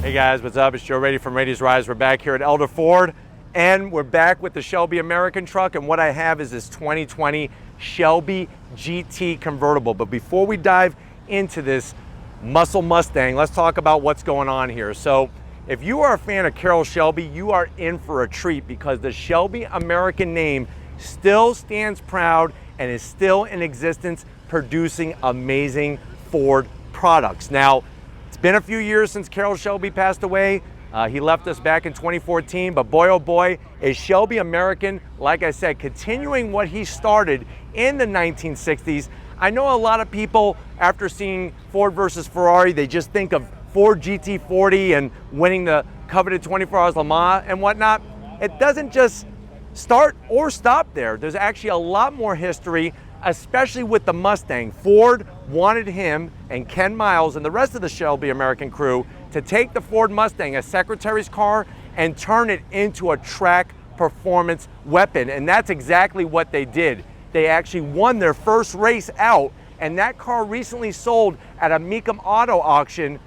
Hey guys, what's up? It's Joe Rady from Rady's Rise. We're back here at Elder Ford, and we're back with the Shelby American truck, and what I have is this 2020 Shelby GT convertible. But before we dive into this muscle Mustang, let's talk about what's going on here. So if you are a fan of Carroll Shelby, you are in for a treat, because the Shelby American name still stands proud and is still in existence, producing amazing Ford products. Now, it's been a few years since Carroll Shelby passed away. He left us back in 2014, but boy oh boy, is Shelby American, like I said, continuing what he started in the 1960s. I know a lot of people, after seeing Ford versus Ferrari, they just think of Ford GT40 and winning the coveted 24 Hours Le Mans and whatnot. It doesn't just start or stop there. There's actually a lot more history, especially with the Mustang. Ford wanted him and Ken Miles and the rest of the Shelby American crew to take the Ford Mustang, a secretary's car, and turn it into a track performance weapon. And that's exactly what they did. They actually won their first race out, and that car recently sold at a Mecum Auto auction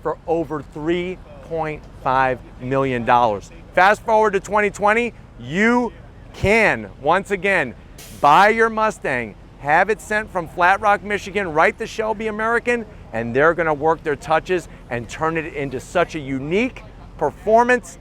for over $3.5 million. Fast forward to 2020, you can, once again, buy your Mustang, have it sent from Flat Rock, Michigan, right to Shelby American, and they're gonna work their touches and turn it into such a unique performance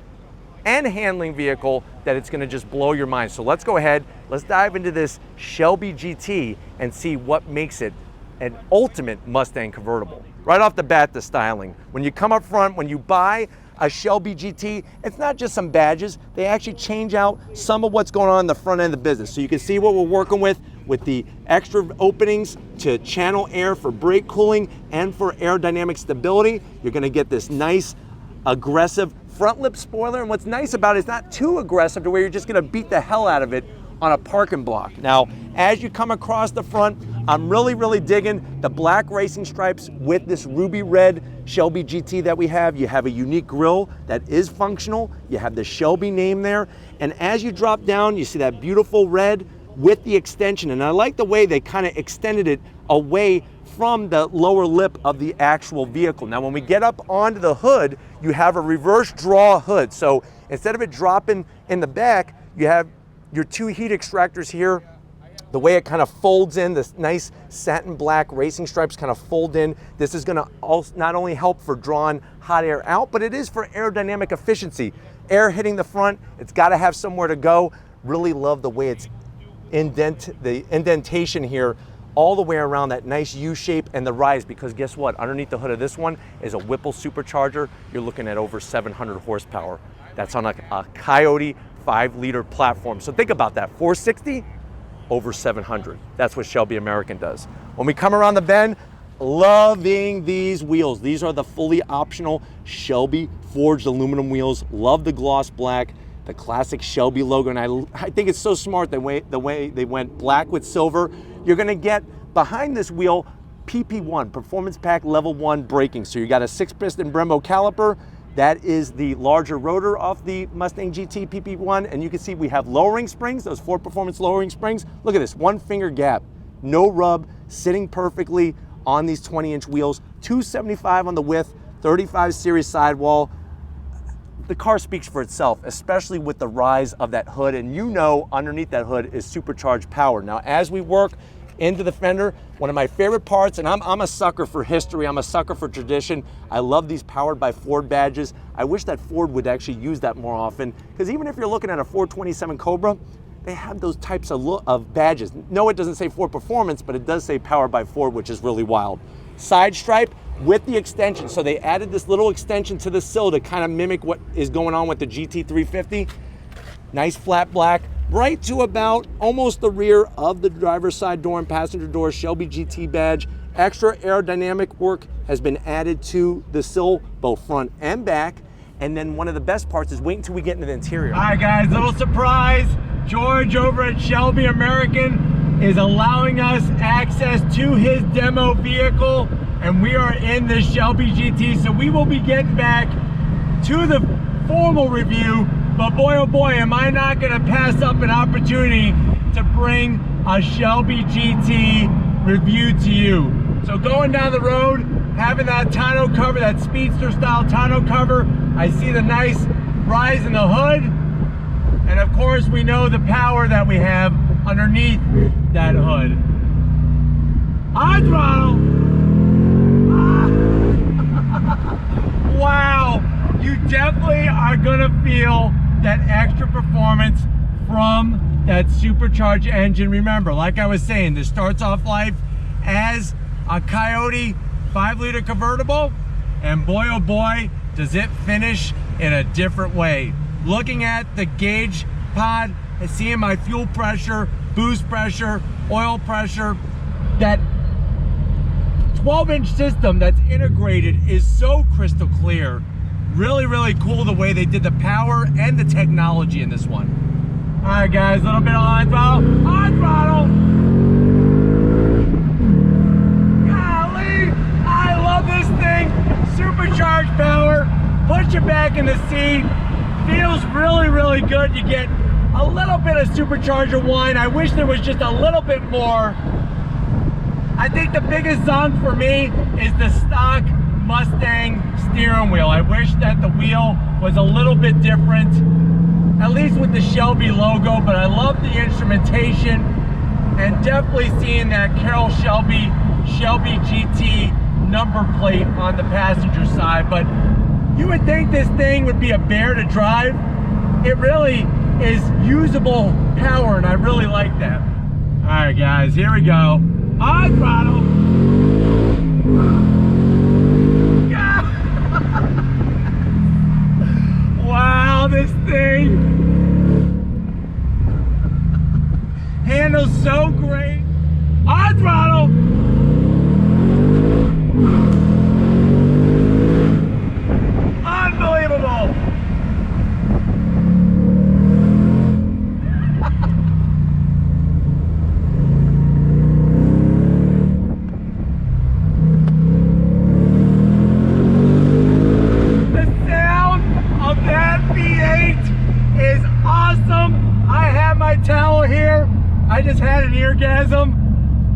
and handling vehicle that it's gonna just blow your mind. So let's go ahead, let's dive into this Shelby GT and see what makes it an ultimate Mustang convertible. Right off the bat, the styling. When you come up front, when you buy a Shelby GT, it's not just some badges. They actually change out some of what's going on in the front end of the business. So you can see what we're working with the extra openings to channel air for brake cooling and for aerodynamic stability. You're gonna get this nice, aggressive front lip spoiler. And what's nice about it is not too aggressive to where you're just gonna beat the hell out of it on a parking block. Now, as you come across the front, I'm really digging the black racing stripes with this ruby red Shelby GT that we have. You have a unique grille that is functional. You have the Shelby name there. And as you drop down, you see that beautiful red with the extension. And I like the way they kind of extended it away from the lower lip of the actual vehicle. Now, when we get up onto the hood, you have a reverse draw hood. So instead of it dropping in the back, you have your two heat extractors here. The way it kind of folds in, this nice satin black racing stripes kind of fold in. This is gonna also not only help for drawing hot air out, but it is for aerodynamic efficiency. Air hitting the front, it's gotta have somewhere to go. Really love the way it's the indentation here all the way around that nice U shape and the rise, because guess what? Underneath the hood of this one is a Whipple supercharger. You're looking at over 700 horsepower. That's on a Coyote 5-liter platform. So think about that, 460, over 700. That's what Shelby American does. When we come around the bend, loving these wheels. These are the fully optional Shelby forged aluminum wheels. Love the gloss black, the classic Shelby logo, and I think it's so smart the way they went black with silver. You're gonna get behind this wheel PP1, Performance Pack Level 1 braking. So you got a 6-piston Brembo caliper. That is the larger rotor off the Mustang GT PP1, and you can see we have lowering springs, those Ford Performance lowering springs. Look at this, 1-finger gap, no rub, sitting perfectly on these 20-inch wheels, 275 on the width, 35 series sidewall. The car speaks for itself, especially with the rise of that hood, and you know underneath that hood is supercharged power. Now, as we work into the fender, one of my favorite parts, and I'm a sucker for history, I'm a sucker for tradition. I love these Powered by Ford badges. I wish that Ford would actually use that more often, because even if you're looking at a 427 Cobra, they have those types of badges. No, it doesn't say Ford Performance, but it does say Powered by Ford, which is really wild. Side stripe with the extension. So they added this little extension to the sill to kind of mimic what is going on with the GT350. Nice flat black, right to about almost the rear of the driver's side door and passenger door, Shelby GT badge. Extra aerodynamic work has been added to the sill, both front and back. And then one of the best parts is wait until we get into the interior. All right guys, little surprise. George over at Shelby American is allowing us access to his demo vehicle, and we are in the Shelby GT. So we will be getting back to the formal review, but boy oh boy, am I not gonna pass up an opportunity to bring a Shelby GT review to you. So going down the road, having that tonneau cover, that Speedster style tonneau cover. I see the nice rise in the hood. And of course, we know the power that we have underneath that hood. On throttle. Wow, you definitely are gonna feel that extra performance from that supercharged engine. Remember, like I was saying, this starts off life as a Coyote 5-liter convertible, and boy oh boy, does it finish in a different way. Looking at the gauge pod and seeing my fuel pressure, boost pressure, oil pressure, that 12-inch system that's integrated is so crystal clear. Really, really cool the way they did the power and the technology in this one. All right, guys, a little bit on throttle. On throttle. Golly, I love this thing. Supercharged power. Puts you back in the seat. Feels really, really good. You get a little bit of supercharger whine. I wish there was just a little bit more. I think the biggest zonk for me is the stock Mustang steering wheel. I wish that the wheel was a little bit different, at least with the Shelby logo, but I love the instrumentation and definitely seeing that Carroll Shelby GT number plate on the passenger side. But you would think this thing would be a bear to drive. It really is usable power, and I really like that. All right, guys, here we go. On throttle. Wow, this thing handles so great. On throttle. Unbelievable. I just had an eargasm.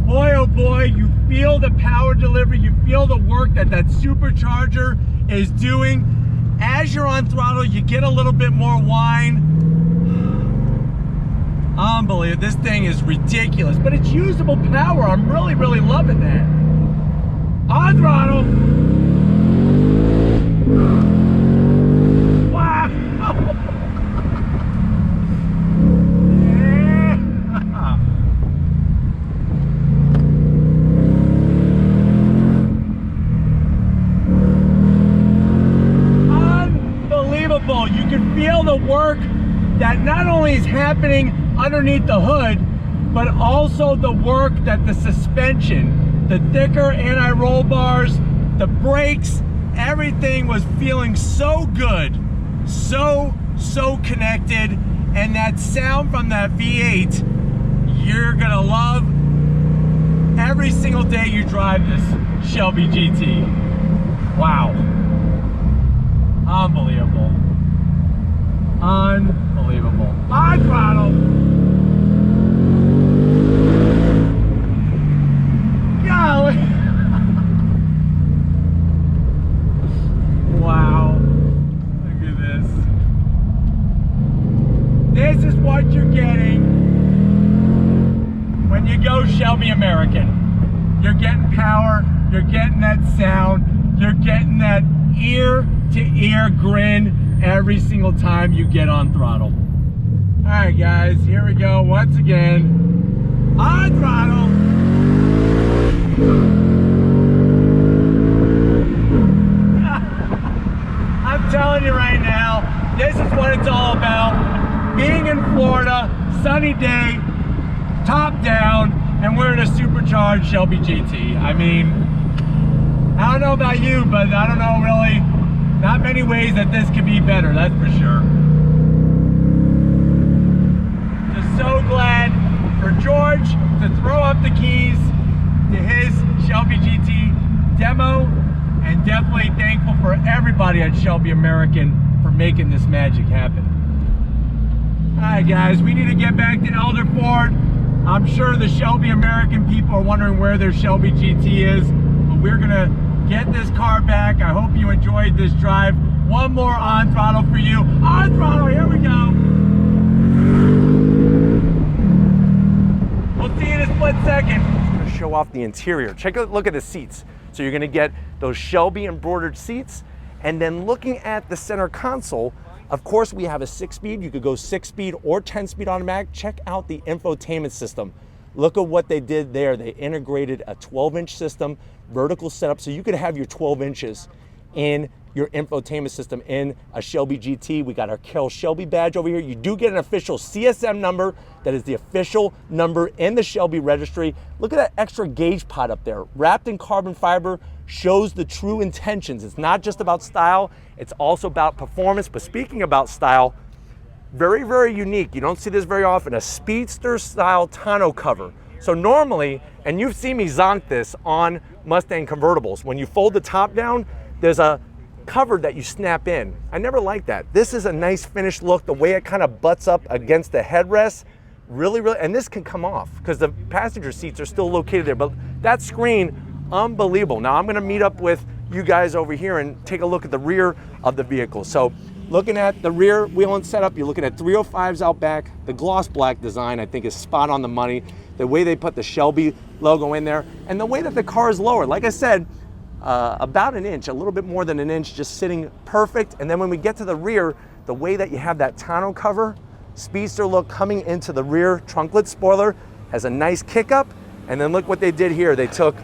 Boy, oh boy, you feel the power delivery, you feel the work that that supercharger is doing. As you're on throttle, you get a little bit more whine. Unbelievable, this thing is ridiculous, but it's usable power. I'm really, really loving that. On throttle. Wow. You can feel the work that not only is happening underneath the hood, but also the work that the suspension, the thicker anti-roll bars, the brakes, everything was feeling so good, so connected. And that sound from that V8, you're gonna love every single day you drive this Shelby GT. Wow. Unbelievable. Unbelievable. On throttle. Golly. Wow. Look at this. This is what you're getting when you go Shelby American. You're getting power, you're getting that sound, you're getting that ear-to-ear grin every single time you get on throttle. All right, guys, here we go once again. On throttle. I'm telling you right now, this is what it's all about. Being in Florida, sunny day, top down, and we're in a supercharged Shelby GT. I mean, I don't know about you, but I don't know really, not many ways that this could be better, that's for sure. Just so glad for George to throw up the keys to his Shelby GT demo, and definitely thankful for everybody at Shelby American for making this magic happen. Alright guys, we need to get back to Elder Ford. I'm sure the Shelby American people are wondering where their Shelby GT is, but we're gonna get this car back. I hope you enjoyed this drive. One more on throttle for you. On throttle, here we go. We'll see you in a split second. I'm gonna show off the interior. Take a look at the seats. So you're gonna get those Shelby embroidered seats, and then looking at the center console, of course we have a 6-speed. You could go 6-speed or 10-speed automatic. Check out the infotainment system. Look at what they did there. They integrated a 12-inch system, vertical setup, so you could have your 12 inches in your infotainment system in a Shelby GT. We got our Carroll Shelby badge over here. You do get an official CSM number. That is the official number in the Shelby registry. Look at that extra gauge pot up there. Wrapped in carbon fiber, shows the true intentions. It's not just about style, it's also about performance. But speaking about style, very, very unique. You don't see this very often, a Speedster style tonneau cover. So normally, and you've seen me zonk this on Mustang convertibles, when you fold the top down, there's a cover that you snap in. I never liked that. This is a nice finished look, the way it kind of butts up against the headrest. Really, and this can come off because the passenger seats are still located there, but that screen, unbelievable. Now I'm gonna meet up with you guys over here and take a look at the rear of the vehicle. So looking at the rear wheel and setup, you're looking at 305s out back. The gloss black design I think is spot on the money. The way they put the Shelby logo in there, and the way that the car is lowered. Like I said, about an inch, a little bit more than an inch, just sitting perfect. And then when we get to the rear, the way that you have that tonneau cover, Speedster look coming into the rear trunklet spoiler, has a nice kick up. And then look what they did here. They took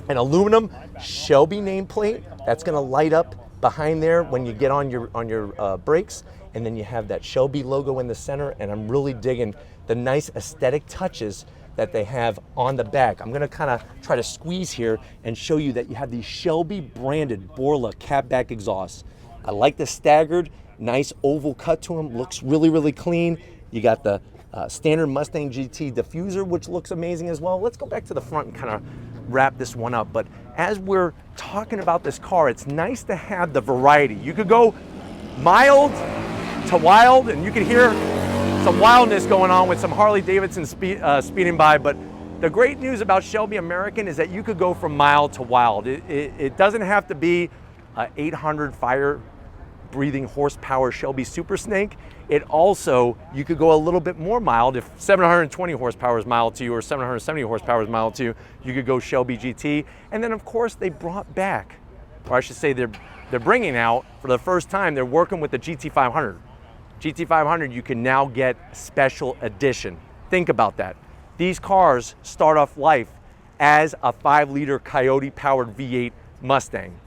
an aluminum Shelby nameplate that's gonna light up behind there when you get on your brakes. And then you have that Shelby logo in the center. And I'm really digging the nice aesthetic touches that they have on the back. I'm gonna kind of try to squeeze here and show you that you have these Shelby branded Borla catback exhausts. I like the staggered, nice oval cut to them, looks really, really clean. You got the standard Mustang GT diffuser, which looks amazing as well. Let's go back to the front and kind of wrap this one up. But as we're talking about this car, it's nice to have the variety. You could go mild to wild, and you can hear some wildness going on with some Harley Davidson speeding by. But the great news about Shelby American is that you could go from mild to wild. It doesn't have to be a 800 fire breathing horsepower Shelby Super Snake. It also, you could go a little bit more mild. If 720 horsepower is mild to you or 770 horsepower is mild to you, you could go Shelby GT. And then of course they brought back, or I should say they're bringing out for the first time, they're working with the GT500. GT500, you can now get special edition. Think about that. These cars start off life as a 5-liter Coyote powered V8 Mustang.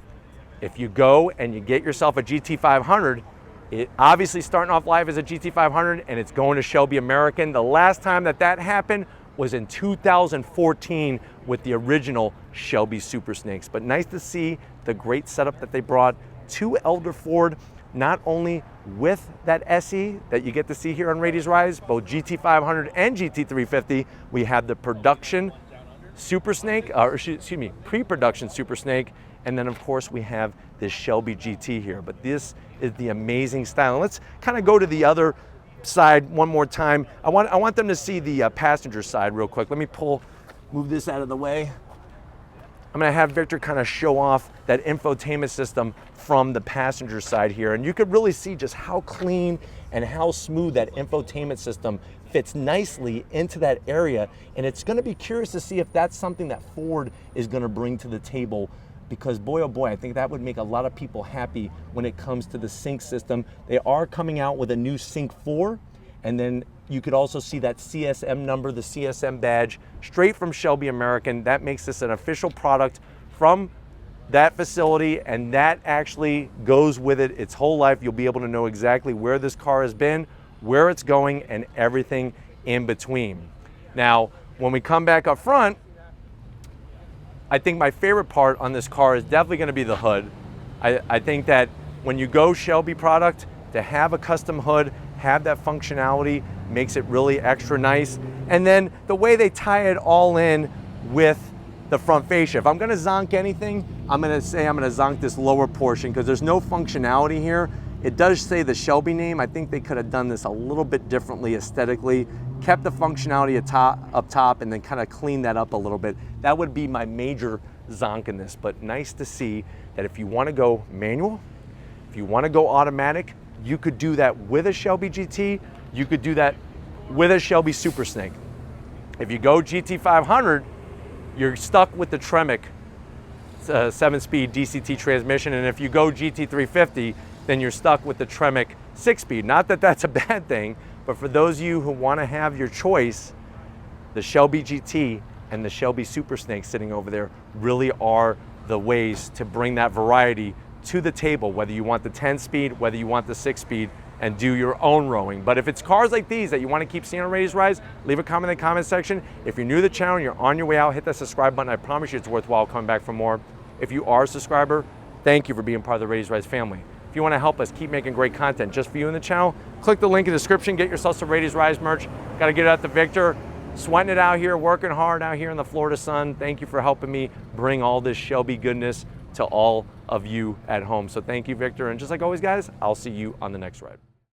If you go and you get yourself a GT500, it obviously starting off life as a GT500 and it's going to Shelby American. The last time that happened was in 2014 with the original Shelby Super Snakes. But nice to see the great setup that they brought to Elder Ford, not only with that SE that you get to see here on Rady's Rise, both GT500 and GT350, we have the production Super Snake, or excuse me, pre-production Super Snake, and then of course we have this Shelby GT here. But this is the amazing style. And let's kind of go to the other side one more time. I want them to see the passenger side real quick. Let me move this out of the way. I'm gonna have Victor kind of show off that infotainment system from the passenger side here. And you could really see just how clean and how smooth that infotainment system fits nicely into that area. And it's gonna be curious to see if that's something that Ford is gonna bring to the table, because boy, oh boy, I think that would make a lot of people happy when it comes to the sync system. They are coming out with a new Sync 4, and then you could also see that CSM number, the CSM badge, straight from Shelby American. That makes this an official product from that facility, and that actually goes with it its whole life. You'll be able to know exactly where this car has been, where it's going, and everything in between. Now, when we come back up front, I think my favorite part on this car is definitely gonna be the hood. I think that when you go Shelby product, to have a custom hood, have that functionality, makes it really extra nice. And then the way they tie it all in with the front fascia. If I'm gonna zonk anything, I'm gonna zonk this lower portion because there's no functionality here. It does say the Shelby name. I think they could have done this a little bit differently aesthetically, kept the functionality up top and then kind of cleaned that up a little bit. That would be my major zonking this, but nice to see that if you want to go manual, if you want to go automatic, you could do that with a Shelby GT. You could do that with a Shelby Super Snake. If you go GT 500, you're stuck with the Tremec 7-speed DCT transmission, and if you go GT 350, then you're stuck with the Tremec 6-speed. Not that that's a bad thing, but for those of you who want to have your choice, the Shelby GT and the Shelby Super Snake sitting over there really are the ways to bring that variety to the table, whether you want the 10-speed, whether you want the 6-speed, and do your own rowing. But if it's cars like these that you want to keep seeing on Raised Rise, leave a comment in the comment section. If you're new to the channel and you're on your way out, hit that subscribe button. I promise you it's worthwhile coming back for more. If you are a subscriber, thank you for being part of the Raised Rise family. If you want to help us keep making great content just for you in the channel, click the link in the description, get yourself some Raised Rise merch. Got to get it out to Victor. Sweating it out here, working hard out here in the Florida sun. Thank you for helping me bring all this Shelby goodness to all of you at home. So thank you, Victor. And just like always, guys, I'll see you on the next ride.